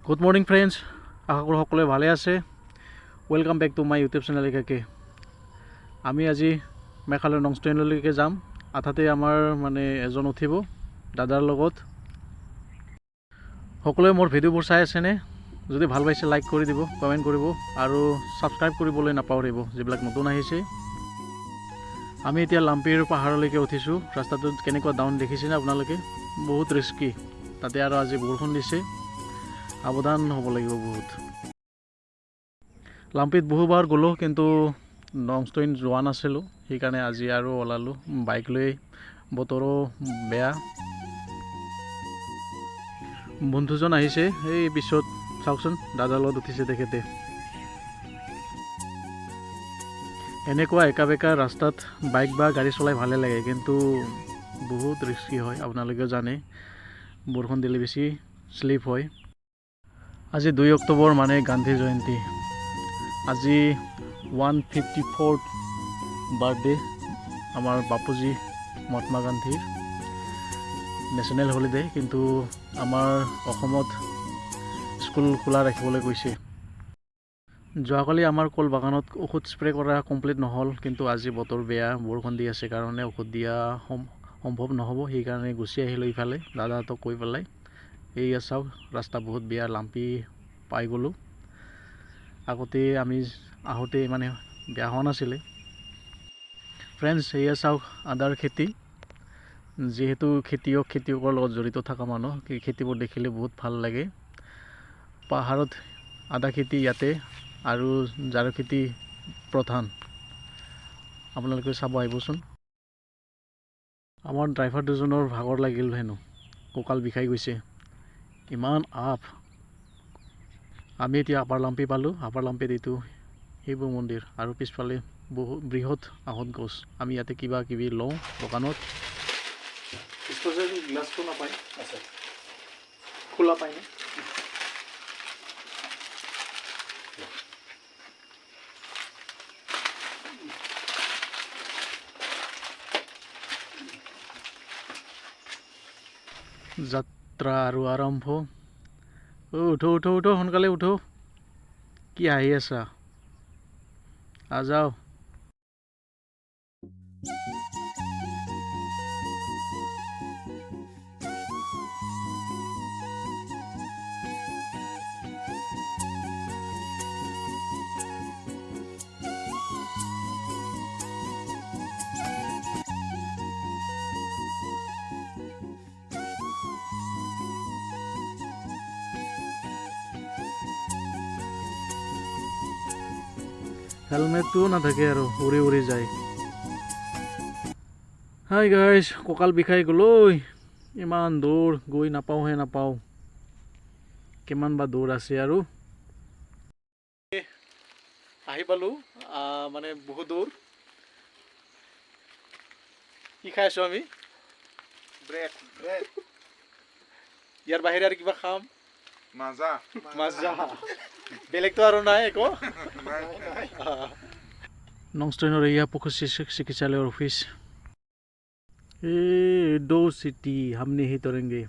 Good morning friends, আশা কৰোঁ সকলোৱে ভালে আছে। Welcome back to my YouTube channel একাকে। আমি আজি মেঘালয়ৰ নংষ্টইনলৈকে যাম। আধাতে আমাৰ এজন উঠিব দাদাৰ লগত। সকলোৱে মোৰ ভিডিঅ'বোৰ চাই আছেনে? যদি ভাল পাইছে লাইক কৰি দিব, কমেণ্ট কৰিব আৰু ছাবস্ক্ৰাইব কৰিবলৈ নাপাহৰিব যিবিলাক নতুন আহিছে। আমি এতিয়া লাম্পিৰ পাহাৰলৈকে উঠিছোঁ। ৰাস্তাটোত কেনেকুৱা ডাউন দেখিছেনে আপোনালোকে? বহুত ৰিস্কি। তাতে আৰু আজি বৰষুণ দিছে, সাৱধান হ'ব লাগিব বহুত। লাম্পিত বহুবাৰ গ'লোঁ কিন্তু নংষ্টইন যোৱা নাছিলোঁ, সেইকাৰণে আজি আৰু ওলালোঁ বাইক লৈ। বতৰো বেয়া। বন্ধুজন আহিছে এই পিছত, চাওকচোন দাদাৰ লগত উঠিছে তেখেতে। এনেকুৱা একা বেকা ৰাস্তাত বাইক বা গাড়ী চলাই ভালে লাগে, কিন্তু বহুত ৰিস্কি হয়। আপোনালোকেও জানে বৰষুণ দিলে বেছি শ্লিপ হয়। আজি 2 অক্টোবৰ গান্ধী জয়ন্তী। আজি 154th বাৰ্থডে আমাৰ বাপুজী মহাত্মা গান্ধীৰ নেশ্যনেল হলিডে। কিন্তু আমাৰ অসমত স্কুল খোলা ৰাখিবলৈ কৈছে। যোৱাকালি আমাৰ কল বাগানত ঔষধ স্প্ৰে কৰা কমপ্লিট নহ'ল, কিন্তু আজি বতৰ বেয়া, বৰষুণ দি আছে কাৰণে ঔষধ দিয়া সম্ভৱ নহ'ব। সেইকাৰণে গুচি আহিলোঁ ইফালে দাদাহঁতক কৈ পেলাই। এইয়া চাওক, ৰাস্তা বহুত বেয়া, লাম্পি পাই গ'লোঁ। আগতে আমি আহোঁতে বেয়া হোৱা নাছিলে। ফ্ৰেণ্ডছ, এয়া চাওক আদাৰ খেতি। যিহেতু খেতিয়কৰ লগত জড়িত থকা মানুহ, এই খেতিবোৰ দেখিলে বহুত ভাল লাগে। পাহাৰত আদা খেতি ইয়াতে আৰু জাৰৰ খেতি প্ৰধান। আপোনালোকে চাব আহিবচোন। আমাৰ ড্ৰাইভাৰ দুজনৰ ভাগৰ লাগিল হেনো, কঁকাল বিষাই গৈছে, ইমান আপ। আমি এতিয়া আপাৰ লাম্পি পালোঁ। আপাৰ লাম্পিত এইটো শিৱ মন্দিৰ আৰু পিছফালে বহু বৃহৎ আহঁত গছ। আমি ইয়াতে কিবা কিবি লওঁ দোকানত। গ্লাছটো নাপায়, আছে খোলা পায়নে? যাত্ৰা আৰু আৰম্ভ। উঠো উঠো উঠো, সোনকালে উঠো। কি হাঁহি আছা? আজাও। হেলমেটটোও নাথাকে আৰু উৰি উৰি যায়। হাই গাইজ, কঁকাল বিষাই গ'ল। ইমান দূৰ গৈ নাপাওঁ। কিমান বা দূৰ আছে আৰু। আহি পালোঁ, বহুত দূৰ। কি খাই আছোঁ আমি? ব্ৰেড। ইয়াৰ বাহিৰে আৰু কিবা খাম? মাজা। বেলেগতো আৰু নাই একো। নংষ্টইনৰ এয়া পশু চিকিৎসালয়ৰ অফিচ। এই দৌ চিটি হাম নিহি তৰেংগে।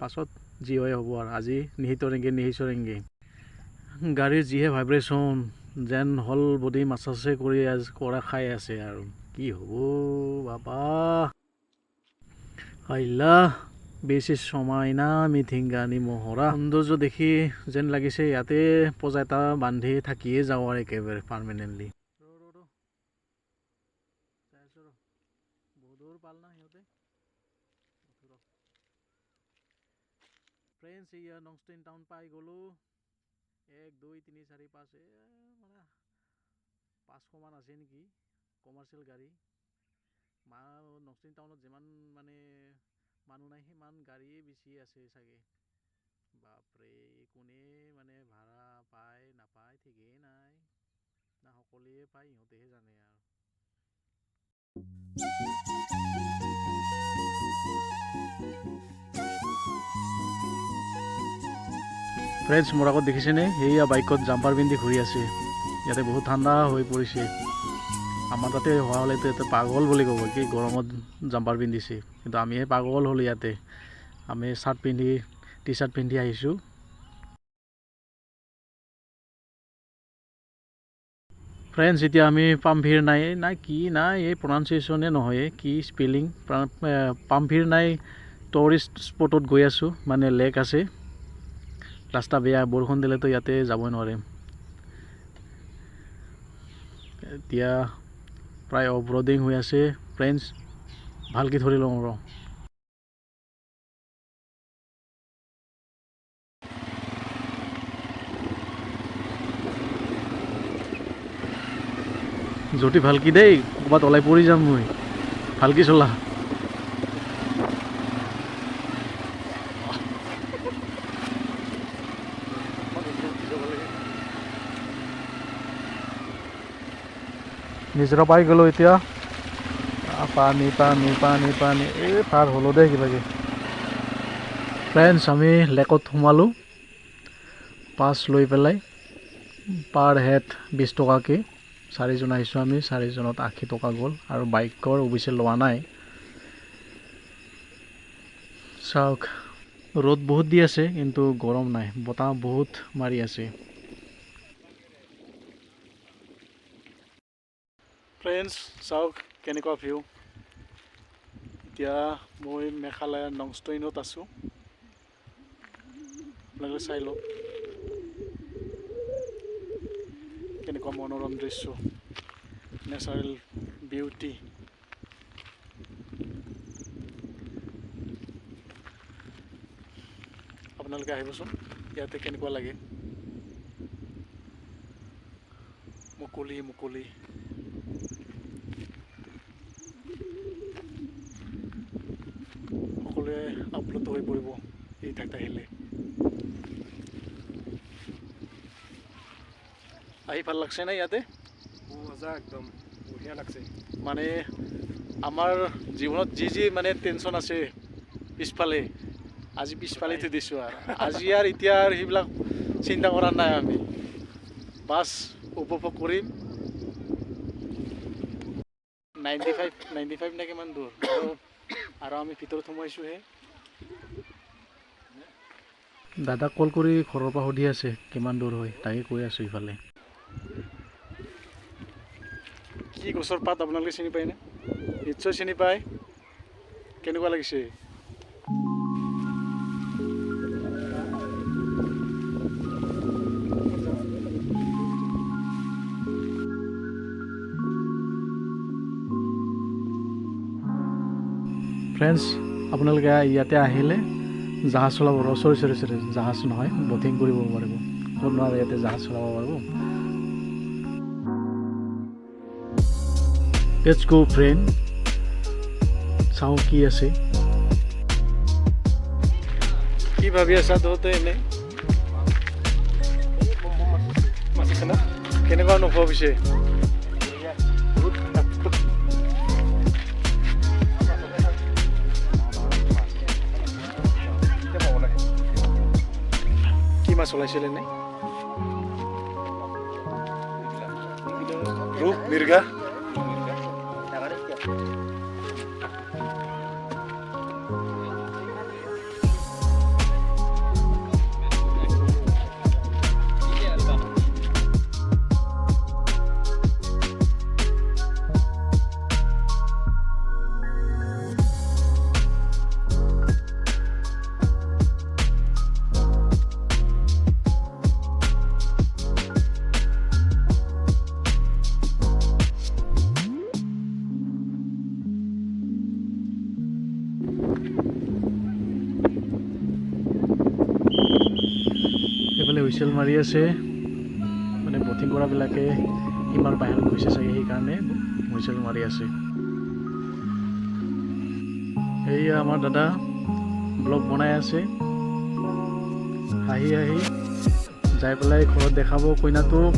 পাছত যি হয় হ'ব আৰু। আজি নিহি তৰেংগে। গাড়ীৰ যিহে ভাইব্ৰেশ্যন, যেন হল বডি মাছাজে কৰা খাই আছে আৰু। কি হ'ব বাবা। হাইলা বেছি সময় না মিথিংগানি মহৰা। সৌন্দৰ্য দেখি যেন লাগিছে ইয়াতে পজা এটা বান্ধি থাকিয়ে যাওঁ আৰু একেবাৰে পাৰ্মানেণ্টলি। বহুত দূৰ পাল না সিহঁতে। ফ্ৰেণ্ডছ, এয়া নংষ্টইন টাউন পাই গ'লোঁ। 1 2 3 4 5 500 মান আছে নেকি কমাৰ্চিয়েল গাড়ী। নংষ্টইন টাউনত যিমান মানুহ নাই, সিমান গাড়ীয়ে বেছি আছে চাগে। বাপৰে, কোনে ভাড়া পায় নাপায় ঠিকেই নাই, না সকলোৱে পায় সিহঁতেহে জানে আৰু। ফ্ৰেণ্ডছ, মোৰ আগত দেখিছেনে? সেয়া বাইকত জাম্পাৰ পিন্ধি ঘূৰি আছে। ইয়াতে বহুত ঠাণ্ডা হৈ পৰিছে। আমাৰ তাতে হোৱা হ'লেতো ইয়াতে পাগল বুলি ক'ব, কি গৰমত জাম্পাৰ পিন্ধিছে। কিন্তু আমিহে পাগল হ'লোঁ ইয়াতে। আমি টি চাৰ্ট পিন্ধি আহিছোঁ। ফ্ৰেণ্ডছ এতিয়া আমি পামভিৰ নাই না কি নাই এই প্ৰনাউন্সিয়েশ্যনে নহয় কি স্পেলিং পামভিৰ নাই টুৰিষ্ট স্পটত গৈ আছোঁ মানে লেক আছে ৰাস্তা বেয়া বৰষুণ দিলেতো ইয়াতে যাবই নোৱাৰিম এতিয়া প্ৰায় অফৰোডিং হৈ আছে ফ্ৰেণ্ডছ ভালকৈ ধৰি লওঁ আৰু যদি ভালকৈ দেই ক'ৰবাত ওলাই পৰি যাম মই ভালকৈ চলা নিজৰা পাই গ'লোঁ এতিয়া পানী পানী পানী পানী এই পাৰ হ'লোঁ দেই কিবাকৈ ফ্ৰেণ্ডছ আমি লেকত সোমালোঁ পাছ লৈ পেলাই পাৰ হেড 20 টকাকৈ 4জন আহিছোঁ আমি 4জনত 80 টকা গ'ল আৰু বাইকৰ অৱশ্যে লোৱা নাই চাওক ৰ'দ বহুত দি আছে কিন্তু গৰম নাই বতাহ বহুত মাৰি আছে ফ্ৰেণ্ডছ চাওক কেনেকুৱা ভিউ এতিয়া মই মেঘালয়ৰ নংষ্টইনত আছোঁ আপোনালোকে চাই লওক কেনেকুৱা মনোৰম দৃশ্য নেচাৰেল বিউটি আপোনালোকে আহিবচোন ইয়াতে কেনেকুৱা লাগে মুকলি মুকলি সকলোৱে আপ্লুত হৈ পৰিব এই ঠাইত আহিলে আহি ভাল লাগছে না ইয়াতে মজা একদম বঢ়িয়া লাগছে মানে আমাৰ জীৱনত যি মানে টেনশ্যন আছে পিছফালে আজি পিছফালে থৈ দিছোঁ আৰু আজি আৰু এতিয়া আৰু সেইবিলাক চিন্তা কৰা নাই আমি বাছ উপভোগ কৰিম 95 নে কিমান দূৰ আৰু আমি ভিতৰত সোমাইছোঁহে দাদাক কল কৰি ঘৰৰ পৰা সুধি আছে কিমান দূৰ হয় তাকে কৈ আছোঁ ইফালে কি গছৰ পাত আপোনালোকে চিনি পায়নে নিশ্চয় চিনি পায় কেনেকুৱা লাগিছে ফ্ৰেণ্ডছ আপোনালোকে ইয়াতে আহিলে জাহাজ চলাব চৰি জাহাজ নহয় বটিং কৰিব পাৰিব ক'ত নোৱাৰে ইয়াতে জাহাজ চলাব পাৰিব লেটছ গো ফ্ৰেণ্ড চাওঁ কি আছে কি ভাবি আছা তহঁতে এনে কেনেকুৱা অনুভৱ হৈছে মাছ ওলাইছিলে নে ৰূপ মিৰ্গা এইফালে হুইচেল মাৰি আছে মানে বটিং কৰাবিলাকে ইমান বাহিৰত গৈছে চাগে সেইকাৰণে হুইচেল মাৰি আছে এয়া আমাৰ দাদা ব্লগ বনাই আছে হাঁহি হাঁহি যাই পেলাই ঘৰত দেখাব কইনাটোক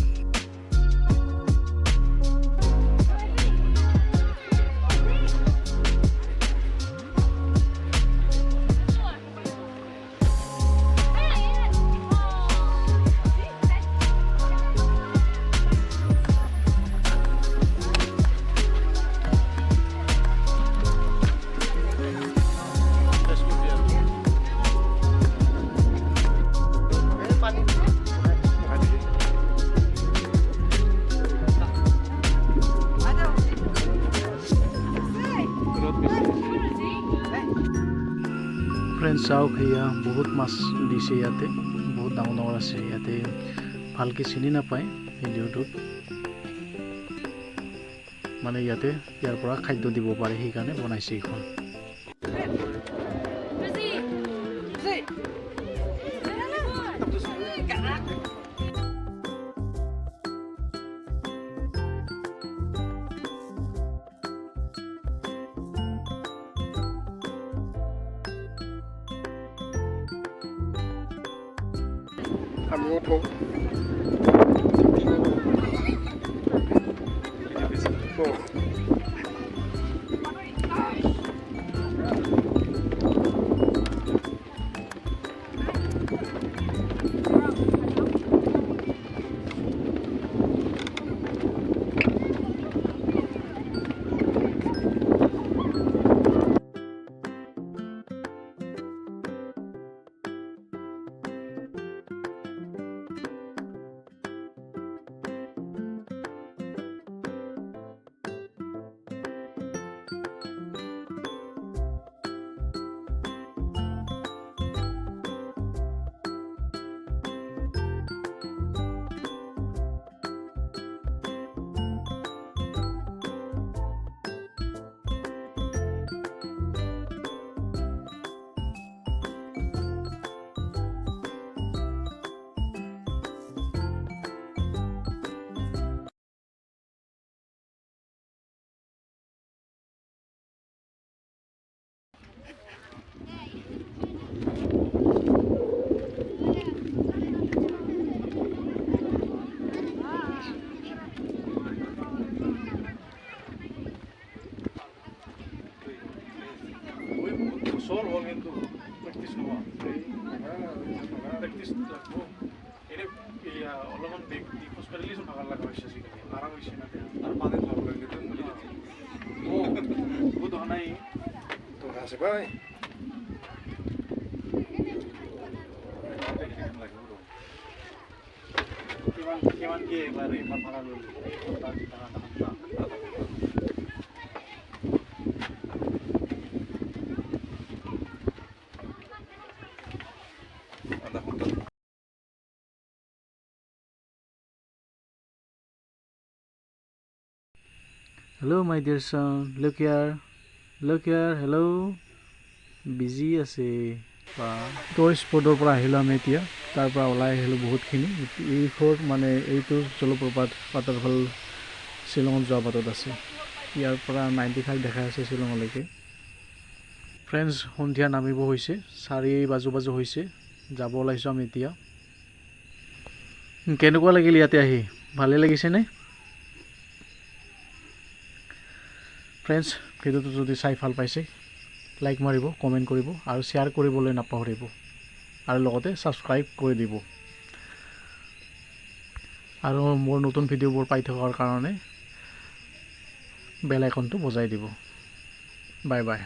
চাওক সেয়া বহুত মাছ দিছে ইয়াতে, বহুত ডাঙৰ ডাঙৰ আছে। ইয়াতে ভালকৈ চিনি নাপায় ভিডিঅ'টোত, মানে ইয়াতে ইয়াৰ পৰা খাদ্য দিব পাৰে সেইকাৰণে বনাইছে এইখন। আমিও থওঁ বছৰ হ'ল কিন্তু প্ৰেক্টিছ নোহোৱা, প্ৰেক্টিছ লাগব। এনে অলপমান খোজ কাঢ়িলে চোন ভাগৰ লগা হৈছে, আজিকালি আৰাম হৈছে না আৰু পানীত ভাগ লাগে বহুত অহা নাই তো আছে ভাই কিমান কি এবাৰ ইমান ভাড়া ল'লো Hello my dear son, look here, hello, busy আছে বা টুৰিষ্ট স্পটৰ পৰা আহিলোঁ আমি এতিয়া, তাৰ পৰা ওলাই আহিলোঁ বহুতখিনি। এইখন মানে এইটো জলপ্ৰপাত ৱাটাৰফল শ্বিলঙত যোৱা বাটত আছে, ইয়াৰ পৰা 95 দেখাই আছে শ্বিলঙলৈকে। ফ্ৰেণ্ডছ, সন্ধিয়া নামিব হৈছে, 4 বাজু হৈছে, যাব ওলাইছোঁ আমি এতিয়া। কেনেকুৱা লাগিল ইয়াতে আহি, ভালে লাগিছেনে? ফ্ৰেণ্ডছ, ভিডিঅ'টো যদি চাই ভাল পাইছে লাইক মাৰিব, কমেণ্ট কৰিব আৰু শ্বেয়াৰ কৰিবলৈ নাপাহৰিব, আৰু লগতে ছাবস্ক্ৰাইব কৰি দিব, আৰু মোৰ নতুন ভিডিঅ'বোৰ পাই থকাৰ কাৰণে বেল আইকনটো বজাই দিব। Bye bye.